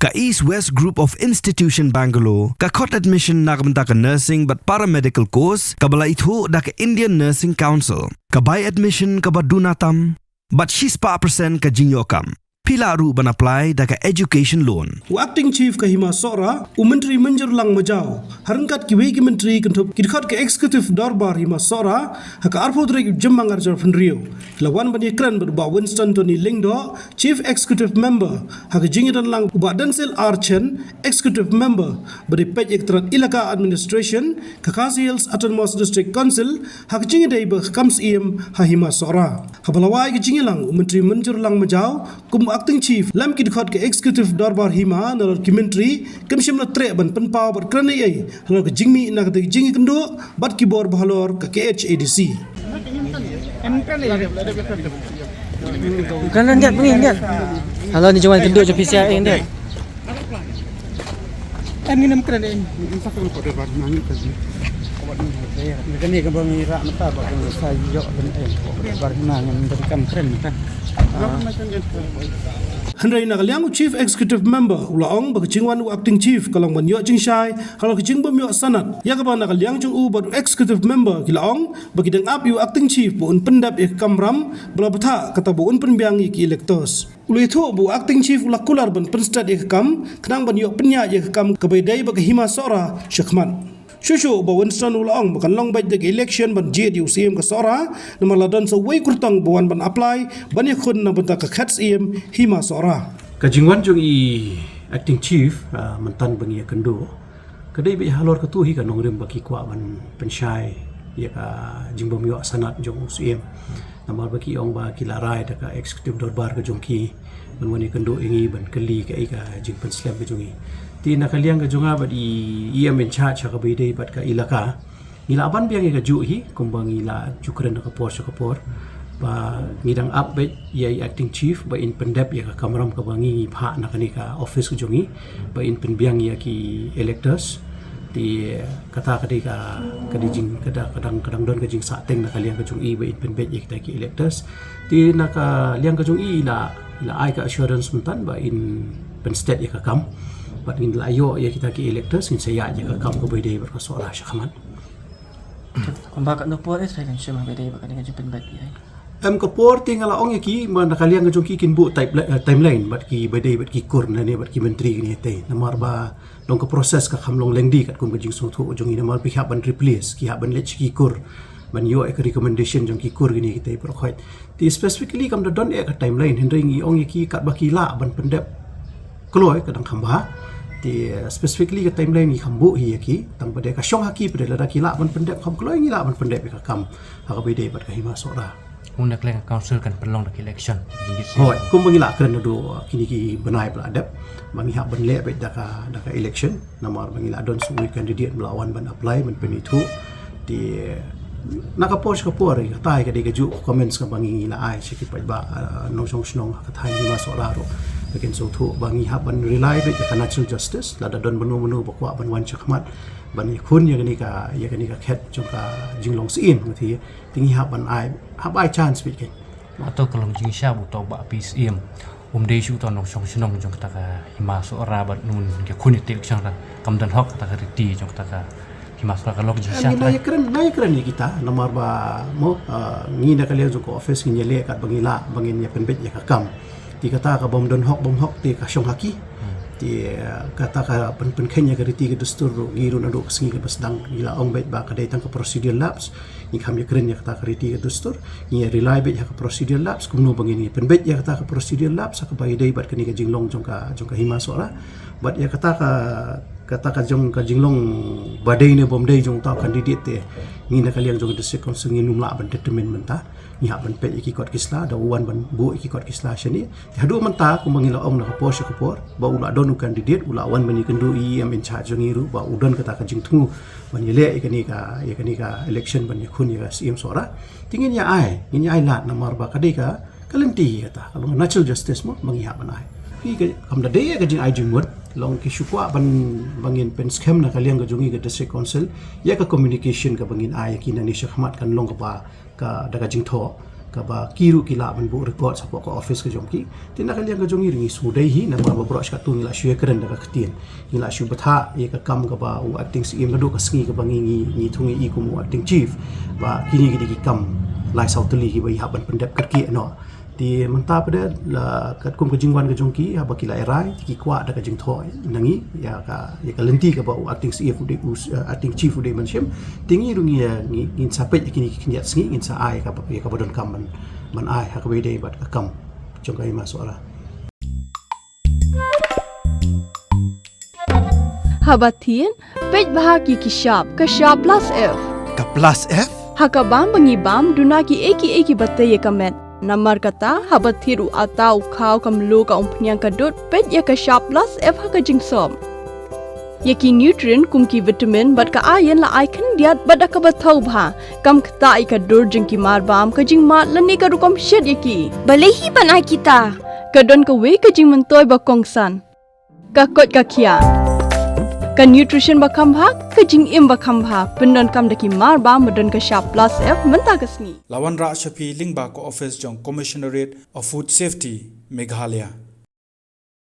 Ka East West Group of Institution Bangalore, ka khot admission na kamta ka nursing but paramedical course, ka bala itho da ka Indian Nursing Council, ka buy admission ka badunatam, but she's pa percent ka jingyokam. Pila ru ban apply da ka education loan. Acting Chief Kahima Sora, Menteri Menjer Lang Majau, Harangkat ki wegi menteri kentup kidkhat ke executive darbar Hima Sora, haka arpodrek jembang arjar Rio. Lawan bani kran berba Winston Tony Lingdo, Chief Executive Member, haka jingiran lang uba Denzel Archen, Executive Member, beri pej ekteran Ilaka Administration, Kakasi Hills Autonomous District Council, haka jingidai kams iem Hima Sora. Habalawai ki jingilang Menteri Menjer Lang Majau, kum Acting Chief lam kidkhat ke executive darbar Hima nalor kimentri kemshim na tre ban penpau ber krane ai nalor ke jingmi na ke jingi kendo bat kibor bahalor ke KHADC kanan dia pengin dia kalau ni cuma kendo je PCI dia ni nam krane Mereka ni kan mengira mata bahawa saya jauh dan barengan memberikan keren kan. Henry Nagaliang Chief Executive Member Ulaong bagajingwan Acting Chief kalong banyo jingshai kalau kijing bamyo sanat ya ka Nagaliang jung u bad Executive Member kilaong bagidang up yu Acting Chief buun pendap ik kamram belabata kata buun penbiang ik electors ulu itu bu Acting Chief ulakular ban penstat ik kam kenang banyo penya ik kam kebaidai bagahima Sora Syekman Shushu ba Winston Ulaong bakan long baj deg election ban jed yu sim ka Sora na maladan sa way kurtang buan ban apply ban yakun na banta ka khats iem Hima Sora Kajingwan jung i Acting Chief mantan bangi kendo kadai bi halor ka tu hi ka nongrem baki kwa ban pensyai ya ka jingbom yo sanat jung sim namar baki ong ba kilarai da ka executive darbar ka jung ki ban wani kendo ingi ban kali ka ai ka jing pen slam ka jung i ti nakaliang ka junga ba di iem in charge ka bidai bat ka ilaka ila ban biang ka ju hi kumbang ila jukren ka por ka por ba ngidang update yai Acting Chief ba in pendap ya ka kamram ka bangi pha na kanika office ku jongi ba in penbiang ya ki electors ti kata kadika kadijing kadang don ka jing sa teng na kaliang ka jong i ba in penbet ya kita ki electors ti naka liang ka jong i ila ai ka assurance mentan ba in pen state ya ka kam ba in layo ya kita ki electors in saya ya ka kam ko ba dei ber ka soala syakman kumbaga no por es kan syama bede ba kan jumpen bat ya kapor tinggal ong yaki mana kalian ngejong ki kinbu timeline bat ki badai bat ki kur na ne bat ki menteri ni te namar ba dong ke proses ka khamlong lengdi kat kum gajing sungthu ujung ini namar pihak ban replace ki ban lech ki kur ban yo ek recommendation jong ki kur gini kita prokhait ti specifically kam da don ek timeline hendring i ong yaki kat bakila ban pendep kloi kadang khamba ti specifically ka timeline ni khambu hi yaki tang bade ka syong haki pada la kila ban pendep kham kloi ngila ban pendep ka kam ha ka bede bat ka Hima Sora Unda kleng council kan perlong dak election. Hoi, kum mengila kena do kini ki benai peladap, bangi hak benle bet daka election, namar mengila don sui candidate melawan ban apply ban penitu di nakapos kapor tai ka de ju comments ka bangi ngila ai sikit ba no song snong ka thai Hima Sora ro bagen so thu bangi hak ban rely bet ka natural justice lada don menu bakwa ban wan chakmat ban khun ya ni ka khet jong ka jinglong sin thi tingi hap ai chance bit ke atau kalau jing sha bu to ba PCM dei shu to no song shnong jong ta ka Hima Sora bat nun ke khun ti chang ra kam dan hok ta ka ri jong ta ka Hima Sora ka log jing sha na keren ni kita nomor ba mo ngi na ka le jong ko office ngi le kat bangila bangin ya penbet ya ka kam ti kata ka bom don hok ti ka shong haki ti kata ka pen kenya ka riti ka dustur giru na do singi ka basdang ila ong bet ba ka dai tang ka procedural labs ni kam ya keren ya kata ka riti ka dustur ni rely bet ya ka procedural labs kumno bangini pen bet ya kata ka procedural labs ka bai dai bat ka ni ka jinglong jong ka Hima Sora bat ya kata ka jong ka jinglong badai ne bom dai jong ta candidate te ni na kaliang jong district council ngi numla ban determine menta ni ha ban pet iki kot kisla da wan ban bu iki kot kisla shani hadu menta ku mangila ong na ka pos ka por ba ula don candidate ula wan bani kendo i am in charge ngi ru ba udon kata ka jing thu ban yele ikani ka election ban khun ya CM Sora tingin ya ai lat namar ba kadai ka kalenti kata kalau natural justice mo mangi ha ban ai ki kam da dei ka jing ai jing mut long ki shukwa bangin pen scam na kaliang ka jungi ka district council ya ka communication ka bangin ai ki na ni syahmat kan long ka daga jing tho kaba kiru kila man bu report sa ko office ka jongki tin nakaliang ka jongi ringi sudai hi na ba broch ka tu ngila shue kren da ka tien ngila shu batha ye ka kam ka ba u acting sim na do ka sngi ka bangi ni thungi i ku mu acting chief ba kini ki kam lai sautali hi ba hi haban pendep kerki no di menta pada la kat kum kejingwan ke jongki ha bakila erai ki kwa da ka jing thoi nangi ya ka lenti ka ba acting CF de acting chief de manshim tingi rungi ya ngin sapet kini kini sngi ngin sa ai ka ba ya ka bodon kam man ai ha ka be de bat ka kam jongkai masuk ara Habatin pej bahagi ki sharp plus F Ka plus F? hakabam bangibam dunaki eki batay kamet Namar kata habat thiru atau kau kamlu ka umpnyang kadut pet ya ka sharp plus F ha ka jingsom. Yaki nutrient kum ki vitamin bat ka iron la ai kan diat bat ka bathau bha kam kta ai ka dur jing ki mar bam ka jing mat lani ka rukom shed yaki. Balehi banai kita. Ka don ka we ka jing mentoy ba kongsan. Ka kot ka kia. Ka nutrition ba khambha ka jing im ba khambha pendon kam daki mar bam madon ka sharp plus F menta ka sni. Lawan Ra Shafi Lingba ko office jong Commissionerate of Food Safety Meghalaya